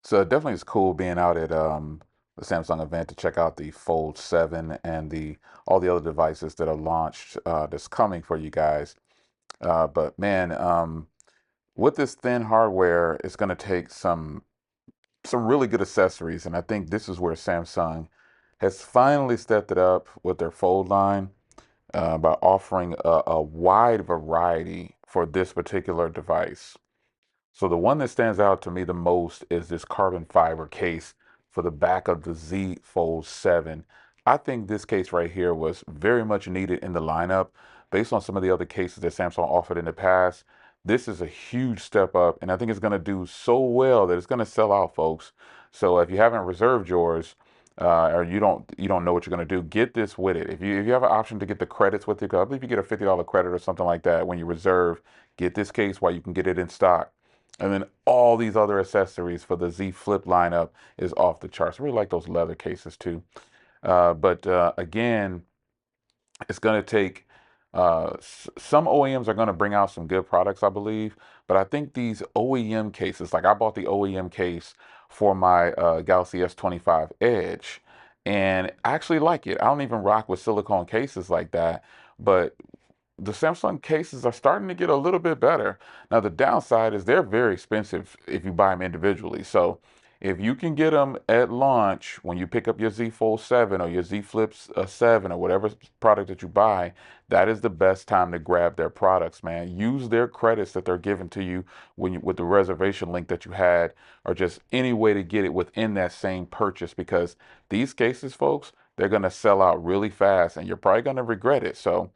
So it definitely is cool being out at the Samsung event to check out the Fold 7 and the all the other devices that are launched that's coming for you guys. But man, with this thin hardware, it's going to take some really good accessories, and I think this is where Samsung has finally stepped it up with their Fold line by offering a wide variety for this particular device. So the one that stands out to me the most is this carbon fiber case for the back of the Z Fold 7. I think this case right here was very much needed in the lineup based on some of the other cases that Samsung offered in the past. This is a huge step up, and I think it's going to do so well that it's going to sell out, folks. So if you haven't reserved yours, or you don't know what you're going to do, get this with it. If you have an option to get the credits with it, I believe you get a $50 credit or something like that when you reserve. Get this case while you can get it in stock. And then all these other accessories for the Z Flip lineup is off the charts. I really like those leather cases too. But again, it's going to take some OEMs are going to bring out some good products, I believe. But I think these OEM cases, like I bought the OEM case for my Galaxy S25 Edge, and I actually like it. I don't even rock with silicone cases like that, but the Samsung cases are starting to get a little bit better. Now, the downside is they're very expensive if you buy them individually. So, if you can get them at launch when you pick up your Z Fold 7 or your Z Flips 7 or whatever product that you buy, that is the best time to grab their products, man. Use their credits that they're giving to you with the reservation link that you had, or just any way to get it within that same purchase, because these cases, folks, they're going to sell out really fast and you're probably going to regret it. So,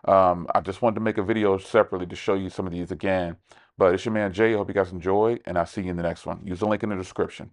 I just wanted to make a video separately to show you some of these again. But it's your man Jay. I hope you guys enjoy, and I'll see you in the next one. Use the link in the description.